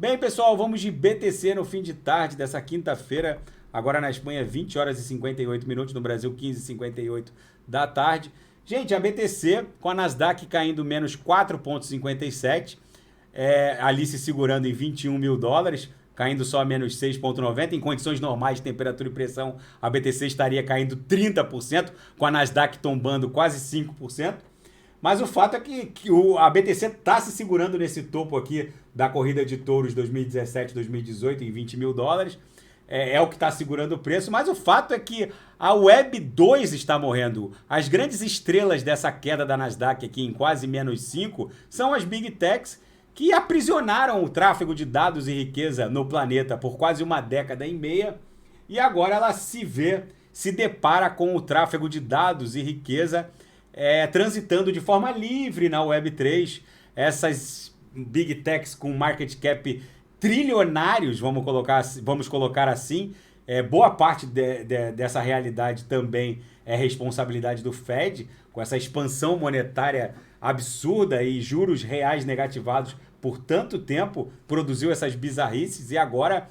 Bem, pessoal, vamos de BTC no fim de tarde dessa quinta-feira. Agora na Espanha, 20 horas e 58 minutos. No Brasil, 15h58 da tarde. Gente, a BTC com a Nasdaq caindo menos 4,57. Ali se segurando em 21 mil dólares. Caindo só menos 6,90. Em condições normais de temperatura e pressão, a BTC estaria caindo 30%. Com a Nasdaq tombando quase 5%. Mas o fato é que a BTC está se segurando nesse topo aqui da corrida de touros 2017-2018 em 20 mil dólares. É o que está segurando o preço, mas o fato é que a Web 2 está morrendo. As grandes estrelas dessa queda da Nasdaq aqui em quase menos 5 são as Big Techs, que aprisionaram o tráfego de dados e riqueza no planeta por quase uma década e meia. E agora ela se depara com o tráfego de dados e riqueza transitando de forma livre na Web3. Essas Big Techs com market cap trilionários, vamos colocar assim. Boa parte dessa realidade também é responsabilidade do Fed, com essa expansão monetária absurda e juros reais negativados por tanto tempo, produziu essas bizarrices e agora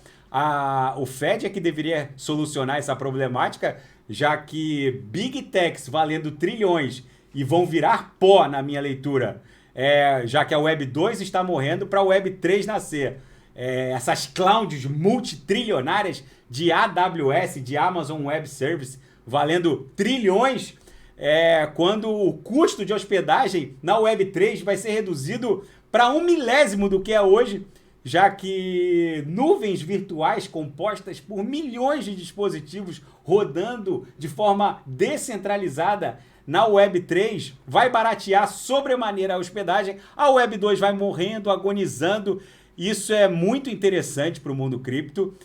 o Fed é que deveria solucionar essa problemática, já que Big Techs valendo trilhões e vão virar pó na minha leitura, já que a Web 2 está morrendo para a Web 3 nascer. Essas clouds multitrilionárias de AWS, de Amazon Web Service, valendo trilhões, quando o custo de hospedagem na Web 3 vai ser reduzido para 1/1000 do que é hoje, já que nuvens virtuais compostas por milhões de dispositivos rodando de forma descentralizada na Web 3 vai baratear sobremaneira a hospedagem, a Web 2 vai morrendo, agonizando. Isso é muito interessante para o mundo cripto.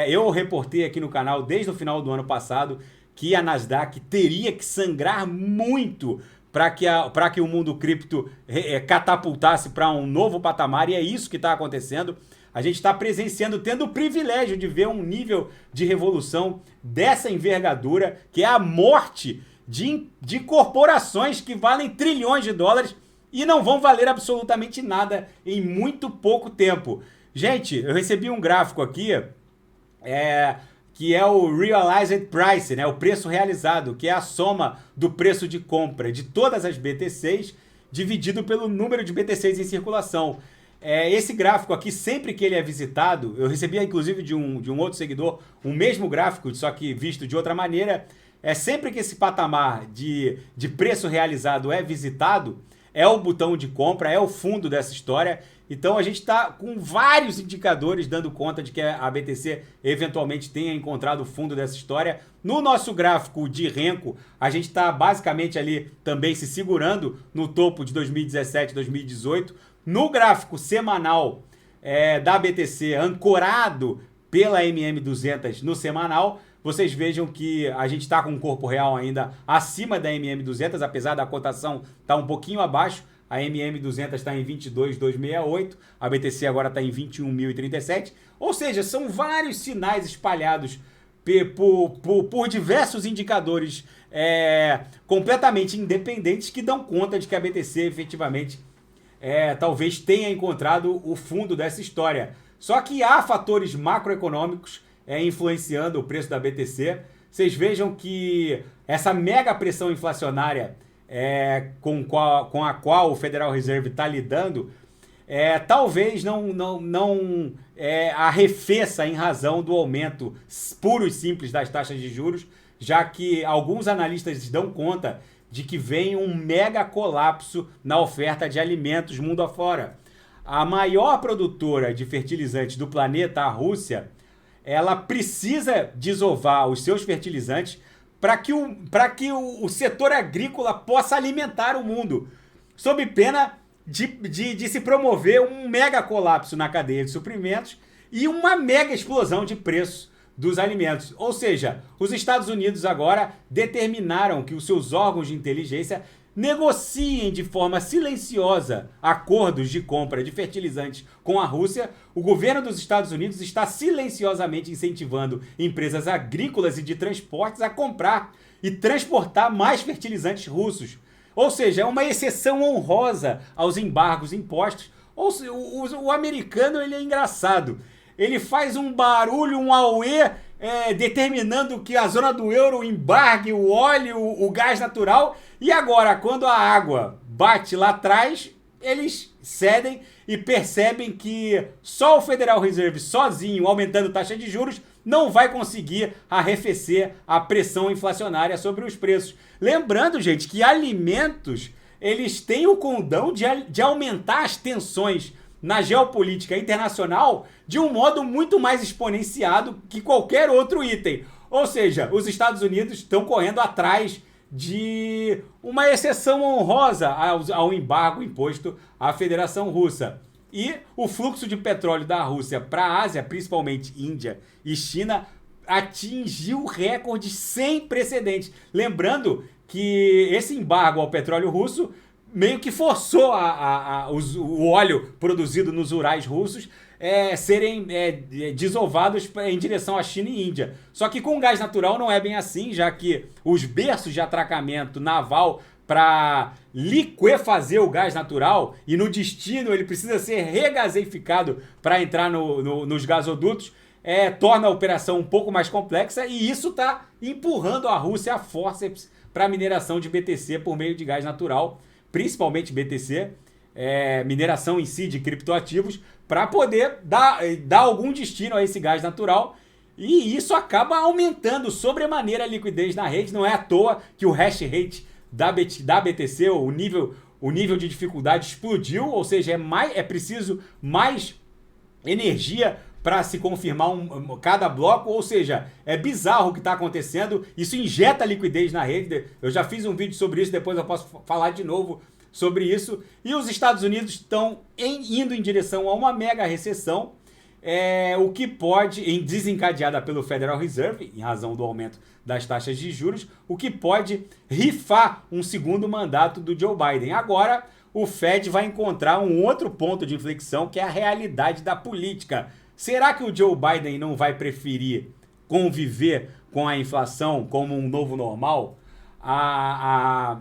Eu reportei aqui no canal desde o final do ano passado que a Nasdaq teria que sangrar muito para que o mundo cripto catapultasse para um novo patamar, e é isso que está acontecendo. A gente está presenciando, tendo o privilégio de ver um nível de revolução dessa envergadura, que é a morte de corporações que valem trilhões de dólares e não vão valer absolutamente nada em muito pouco tempo. Gente, eu recebi um gráfico aqui, que é o Realized Price, né? O preço realizado, que é a soma do preço de compra de todas as BTCs dividido pelo número de BTCs em circulação. Esse gráfico aqui, sempre que ele é visitado, eu recebi inclusive de um outro seguidor o mesmo gráfico, só que visto de outra maneira. Sempre que esse patamar de preço realizado é visitado, é o botão de compra, é o fundo dessa história. Então a gente está com vários indicadores dando conta de que a BTC eventualmente tenha encontrado o fundo dessa história. No nosso gráfico de Renko, a gente está basicamente ali também se segurando no topo de 2017, 2018. No gráfico semanal da BTC, ancorado pela MM200 no semanal, vocês vejam que a gente está com um corpo real ainda acima da MM200, apesar da cotação estar um pouquinho abaixo. A MM200 está em 22.268, a BTC agora está em 21.037. Ou seja, são vários sinais espalhados por diversos indicadores completamente independentes que dão conta de que a BTC efetivamente talvez tenha encontrado o fundo dessa história. Só que há fatores macroeconômicos influenciando o preço da BTC. Vocês vejam que essa mega pressão inflacionária com a qual o Federal Reserve está lidando, talvez não arrefeça em razão do aumento puro e simples das taxas de juros, já que alguns analistas dão conta de que vem um mega colapso na oferta de alimentos mundo afora. A maior produtora de fertilizantes do planeta, a Rússia, ela precisa desovar os seus fertilizantes para que o setor agrícola possa alimentar o mundo, sob pena de se promover um mega colapso na cadeia de suprimentos e uma mega explosão de preços dos alimentos. Ou seja, os Estados Unidos agora determinaram que os seus órgãos de inteligência negociem de forma silenciosa acordos de compra de fertilizantes com a Rússia. O governo dos Estados Unidos está silenciosamente incentivando empresas agrícolas e de transportes a comprar e transportar mais fertilizantes russos. Ou seja, é uma exceção honrosa aos embargos impostos. O americano, ele é engraçado. Ele faz um barulho, um auê, determinando que a zona do euro embargue o óleo, o gás natural. E agora, quando a água bate lá atrás, eles cedem e percebem que só o Federal Reserve sozinho, aumentando taxa de juros, não vai conseguir arrefecer a pressão inflacionária sobre os preços. Lembrando, gente, que alimentos, eles têm o condão de aumentar as tensões na geopolítica internacional de um modo muito mais exponenciado que qualquer outro item. Ou seja, os Estados Unidos estão correndo atrás de uma exceção honrosa ao embargo imposto à Federação Russa. E o fluxo de petróleo da Rússia para a Ásia, principalmente Índia e China, atingiu recordes sem precedentes. Lembrando que esse embargo ao petróleo russo meio que forçou o óleo produzido nos Urais russos serem desovados em direção à China e Índia. Só que com gás natural não é bem assim, já que os berços de atracamento naval para liquefazer o gás natural e no destino ele precisa ser regaseificado para entrar nos gasodutos, torna a operação um pouco mais complexa e isso está empurrando a Rússia a forceps para a mineração de BTC por meio de gás natural, principalmente BTC, mineração em si de criptoativos, para poder dar algum destino a esse gás natural. E isso acaba aumentando sobremaneira a liquidez na rede. Não é à toa que o hash rate da BTC, o nível de dificuldade explodiu, ou seja, é preciso mais energia para se confirmar cada bloco, ou seja, é bizarro o que está acontecendo, isso injeta liquidez na rede. Eu já fiz um vídeo sobre isso, depois eu posso falar de novo sobre isso. E os Estados Unidos estão indo em direção a uma mega recessão, o que pode, desencadeada pelo Federal Reserve, em razão do aumento das taxas de juros, o que pode rifar um segundo mandato do Joe Biden. Agora, o Fed vai encontrar um outro ponto de inflexão, que é a realidade da política. Será que o Joe Biden não vai preferir conviver com a inflação como um novo normal? A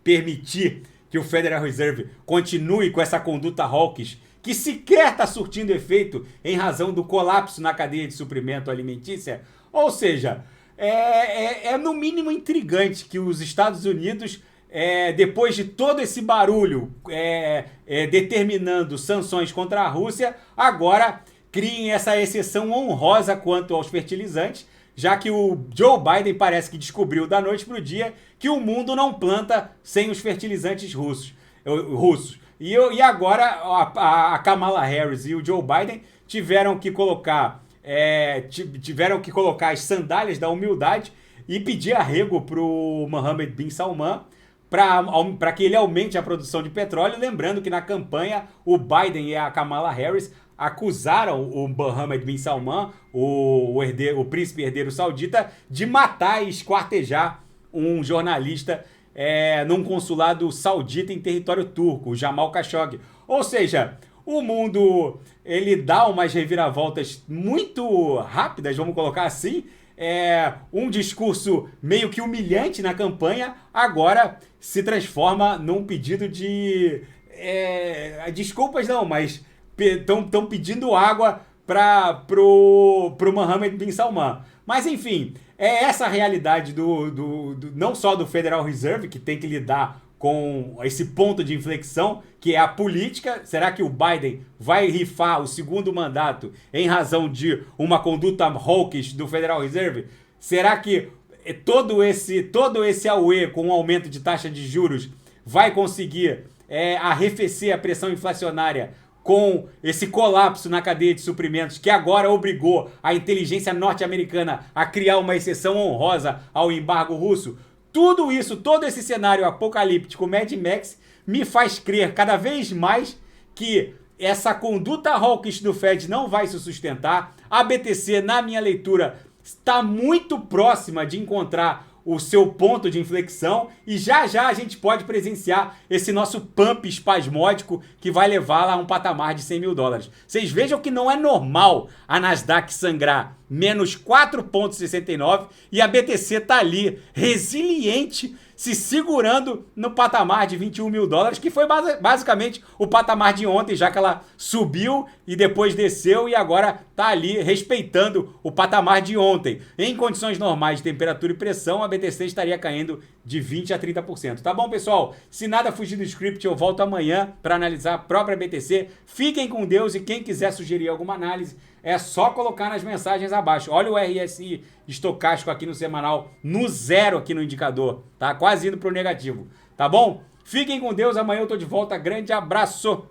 permitir que o Federal Reserve continue com essa conduta hawkish, que sequer está surtindo efeito em razão do colapso na cadeia de suprimento alimentícia? Ou seja, é no mínimo intrigante que os Estados Unidos, depois de todo esse barulho determinando sanções contra a Rússia, agora criem essa exceção honrosa quanto aos fertilizantes, já que o Joe Biden parece que descobriu da noite para o dia que o mundo não planta sem os fertilizantes russos. E agora a Kamala Harris e o Joe Biden tiveram que colocar as sandálias da humildade e pedir arrego para o Mohammed bin Salman para que ele aumente a produção de petróleo. Lembrando que na campanha o Biden e a Kamala Harris acusaram o Mohammed bin Salman, o príncipe herdeiro saudita, de matar e esquartejar um jornalista num consulado saudita em território turco, o Jamal Khashoggi. Ou seja, o mundo ele dá umas reviravoltas muito rápidas, vamos colocar assim. Um discurso meio que humilhante na campanha, agora se transforma num pedido de... desculpas não, mas estão pedindo água pro Mohammed bin Salman. Mas enfim, essa a realidade não só do Federal Reserve, que tem que lidar com esse ponto de inflexão, que é a política. Será que o Biden vai rifar o segundo mandato em razão de uma conduta hawkish do Federal Reserve? Será que todo esse auê com o aumento de taxa de juros vai conseguir arrefecer a pressão inflacionária com esse colapso na cadeia de suprimentos, que agora obrigou a inteligência norte-americana a criar uma exceção honrosa ao embargo russo? Tudo isso, todo esse cenário apocalíptico Mad Max me faz crer cada vez mais que essa conduta hawkish do Fed não vai se sustentar. A BTC, na minha leitura, está muito próxima de encontrar o seu ponto de inflexão e já a gente pode presenciar esse nosso pump espasmódico que vai levá-la a um patamar de 100 mil dólares. Vocês vejam que não é normal a Nasdaq sangrar menos 4,69 e a BTC tá ali, resiliente, se segurando no patamar de 21 mil dólares, que foi basicamente o patamar de ontem, já que ela subiu e depois desceu e agora está ali respeitando o patamar de ontem. Em condições normais de temperatura e pressão, a BTC estaria caindo de 20% a 30%. Tá bom, pessoal? Se nada fugir do script, eu volto amanhã para analisar a própria BTC. Fiquem com Deus e quem quiser sugerir alguma análise, é só colocar nas mensagens abaixo. Olha o RSI estocástico aqui no semanal, no zero aqui no indicador, tá? Quase indo pro negativo, tá bom? Fiquem com Deus, amanhã eu tô de volta. Grande abraço!